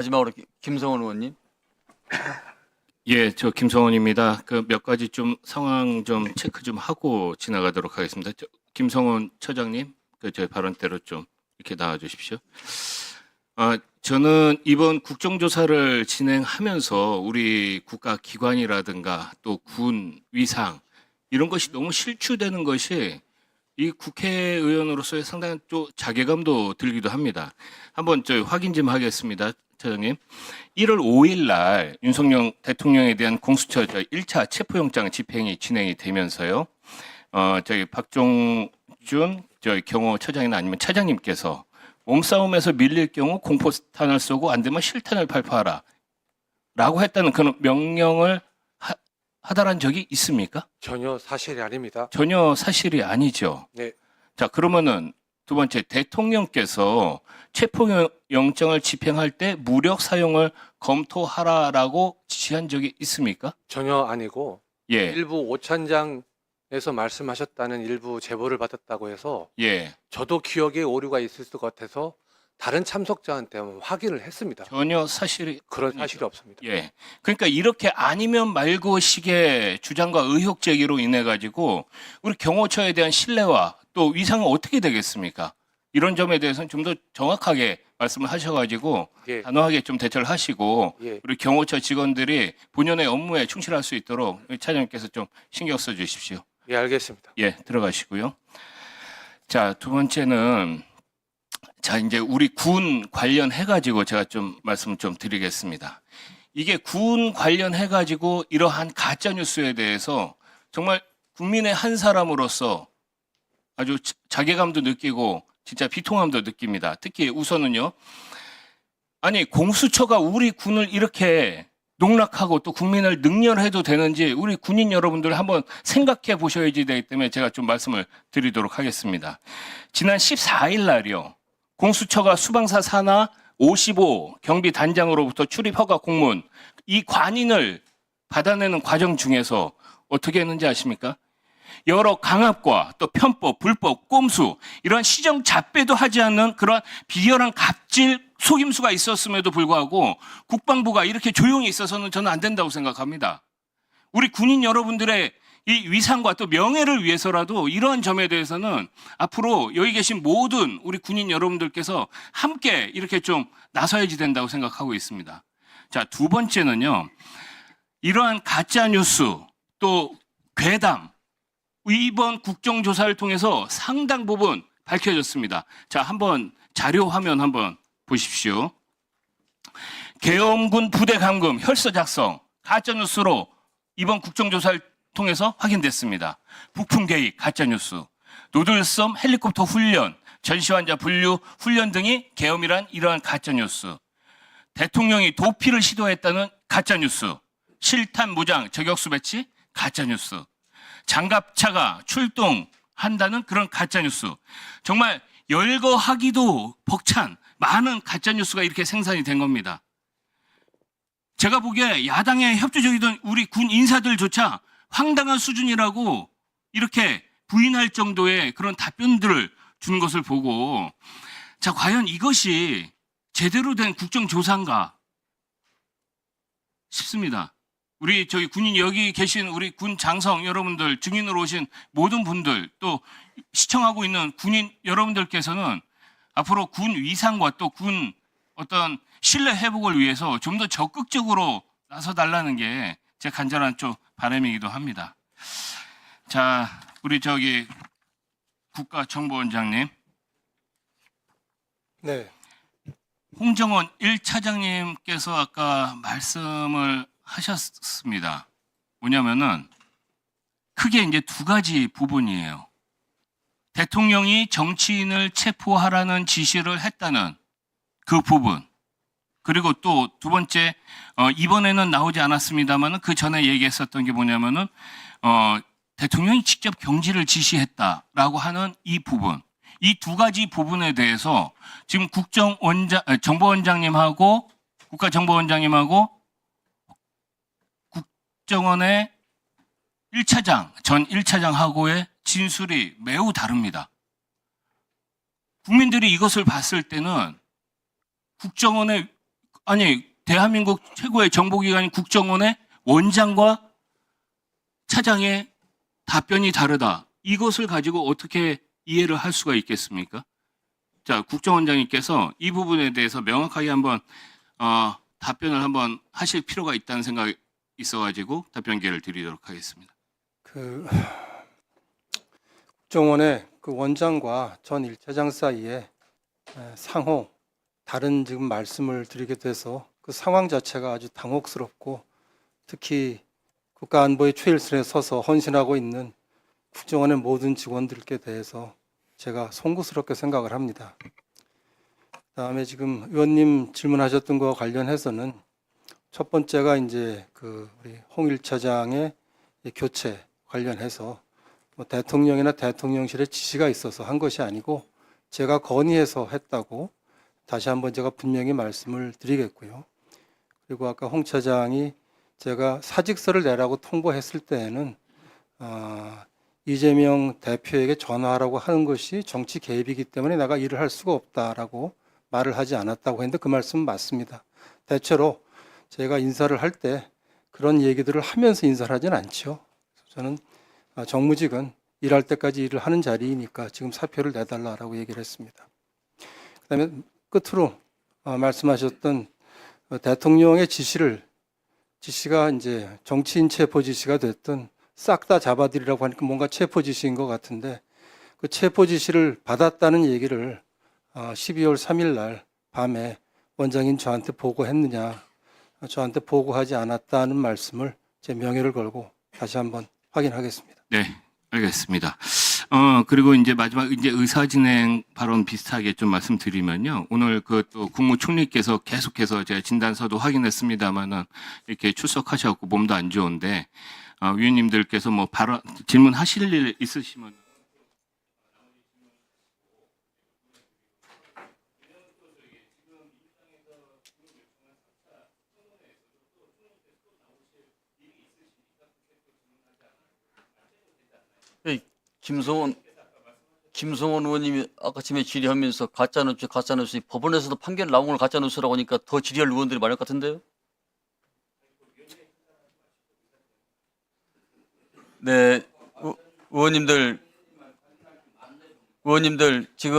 마지막으로 김성원 의원님. 예, 저 김성원입니다. 그 몇 가지 좀 상황 좀 체크 좀 하고 지나가도록 하겠습니다. 김성원 처장님, 제 발언대로 좀 이렇게 나와 주십시오. 저는 이번 국정조사를 진행하면서 우리 국가기관이라든가 또 군 위상 이런 것이 너무 실추되는 것이 이 국회의원으로서의 상당한 또 자괴감도 들기도 합니다. 한번 확인 좀 하겠습니다, 처장님. 1월 5일 날 윤석열 대통령에 대한 공수처 1차 체포영장 집행이 진행이 되면서요. 박종준 경호처장이나 아니면 차장님께서 몸싸움에서 밀릴 경우 공포탄을 쏘고 안 되면 실탄을 발포하라 라고 했다는 그런 명령을 하달한 적이 있습니까? 전혀 사실이 아닙니다. 전혀 사실이 아니죠. 네. 자, 그러면은 두 번째, 대통령께서 체포영장을 집행할 때 무력 사용을 검토하라라고 지시한 적이 있습니까? 전혀 아니고 예, 일부 오찬장에서 말씀하셨다는 일부 제보를 받았다고 해서 예. 저도 기억에 오류가 있을 것 같아서 다른 참석자한테 한번 확인을 했습니다. 전혀 사실이 그런 아니죠. 사실이 없습니다. 예. 그러니까 이렇게 아니면 말고 식의 주장과 의혹 제기로 인해 가지고 우리 경호처에 대한 신뢰와 또 위상은 어떻게 되겠습니까? 이런 점에 대해서는 좀 더 정확하게 말씀을 하셔가지고 예. 단호하게 좀 대처를 하시고 예. 우리 경호처 직원들이 본연의 업무에 충실할 수 있도록 차장님께서 좀 신경 써 주십시오. 예, 알겠습니다. 예, 들어가시고요. 자, 두 번째는 자, 이제 우리 군 관련해가지고 제가 좀 말씀 좀 드리겠습니다. 이게 군 관련해가지고 이러한 가짜뉴스에 대해서 정말 국민의 한 사람으로서 아주 자괴감도 느끼고 진짜 비통함도 느낍니다. 특히 우선은요. 아니, 공수처가 우리 군을 이렇게 농락하고 또 국민을 능멸해도 되는지 우리 군인 여러분들 한번 생각해 보셔야지 되기 때문에 제가 좀 말씀을 드리도록 하겠습니다. 지난 14일 날이요. 공수처가 수방사 산하 55 경비단장으로부터 출입 허가 공문 이 관인을 받아내는 과정 중에서 어떻게 했는지 아십니까? 여러 강압과 또 편법, 불법, 꼼수 이런 시정 잡배도 하지 않는 그런 비열한 갑질 속임수가 있었음에도 불구하고 국방부가 이렇게 조용히 있어서는 저는 안 된다고 생각합니다. 우리 군인 여러분들의 이 위상과 또 명예를 위해서라도 이러한 점에 대해서는 앞으로 여기 계신 모든 우리 군인 여러분들께서 함께 이렇게 좀 나서야지 된다고 생각하고 있습니다. 자, 두 번째는요. 이러한 가짜뉴스 또 괴담 이번 국정조사를 통해서 상당 부분 밝혀졌습니다. 자, 한번 자료 화면 한번 보십시오. 계엄군 부대 감금, 혈서 작성, 가짜뉴스로 이번 국정조사를 통해서 확인됐습니다. 북풍 개입, 가짜뉴스, 노들섬 헬리콥터 훈련, 전시환자 분류 훈련 등이 계엄이란 이러한 가짜뉴스, 대통령이 도피를 시도했다는 가짜뉴스, 실탄 무장 저격수 배치, 가짜뉴스, 장갑차가 출동한다는 그런 가짜뉴스, 정말 열거하기도 벅찬 많은 가짜뉴스가 이렇게 생산이 된 겁니다. 제가 보기에 야당에 협조적이던 우리 군 인사들조차 황당한 수준이라고 이렇게 부인할 정도의 그런 답변들을 주는 것을 보고 자, 과연 이것이 제대로 된 국정조사인가 싶습니다. 우리 군인 여기 계신 우리 군 장성 여러분들, 증인으로 오신 모든 분들, 또 시청하고 있는 군인 여러분들께서는 앞으로 군 위상과 또 군 어떤 신뢰 회복을 위해서 좀 더 적극적으로 나서 달라는 게 제 간절한 좀 바람이기도 합니다. 자, 우리 국가정보원장님. 네. 홍정원 1차장님께서 아까 말씀을 하셨습니다. 뭐냐면은 크게 이제 두 가지 부분이에요. 대통령이 정치인을 체포하라는 지시를 했다는 그 부분. 그리고 또 두 번째, 이번에는 나오지 않았습니다만 그 전에 얘기했었던 게 뭐냐면은, 대통령이 직접 경지를 지시했다라고 하는 이 부분. 이 두 가지 부분에 대해서 지금 정보원장님하고 국가정보원장님하고 국정원의 1차장, 전 1차장하고의 진술이 매우 다릅니다. 국민들이 이것을 봤을 때는 국정원의 아니, 대한민국 최고의 정보기관인 국정원의 원장과 차장의 답변이 다르다. 이것을 가지고 어떻게 이해를 할 수가 있겠습니까? 자, 국정원장님께서 이 부분에 대해서 명확하게 한번 답변을 한번 하실 필요가 있다는 생각이 있어가지고 답변 기회를 드리도록 하겠습니다. 그 국정원의 그 원장과 전 1차장 사이에 상호 다른 지금 말씀을 드리게 돼서 그 상황 자체가 아주 당혹스럽고 특히 국가안보의 최일선에 서서 헌신하고 있는 국정원의 모든 직원들께 대해서 제가 송구스럽게 생각을 합니다. 그다음에 지금 의원님 질문하셨던 것과 관련해서는 첫 번째가 이제 그 우리 홍 1차장의 교체 관련해서 뭐 대통령이나 대통령실의 지시가 있어서 한 것이 아니고 제가 건의해서 했다고 다시 한번 제가 분명히 말씀을 드리겠고요. 그리고 아까 홍 차장이 제가 사직서를 내라고 통보했을 때에는 이재명 대표에게 전화하라고 하는 것이 정치 개입이기 때문에 내가 일을 할 수가 없다라고 말을 하지 않았다고 했는데 그 말씀은 맞습니다. 대체로 제가 인사를 할 때 그런 얘기들을 하면서 인사를 하진 않죠. 저는 정무직은 일할 때까지 일을 하는 자리이니까 지금 사표를 내달라라고 얘기를 했습니다. 그다음에 끝으로 말씀하셨던 대통령의 지시가 이제 정치인 체포 지시가 됐든 싹 다 잡아들이라고 하니까 뭔가 체포 지시인 것 같은데 그 체포 지시를 받았다는 얘기를 12월 3일 날 밤에 원장인 저한테 보고했느냐, 저한테 보고하지 않았다는 말씀을 제 명예를 걸고 다시 한번 확인하겠습니다. 네, 알겠습니다. 그리고 이제 마지막 이제 의사진행 발언 비슷하게 좀 말씀드리면요. 오늘 그 또 국무총리께서 계속해서 제가 진단서도 확인했습니다만은 이렇게 출석하셔갖고 몸도 안 좋은데 위원님들께서 뭐 발언 질문하실 일 있으시면. 김성원 의원님이 아까 전에 질의하면서 가짜뉴스 법원에서도 판결 나온 걸 가짜뉴스라고 하니까 더 질의할 의원들이 많을 것 같은데요. 네, 의원님들 지금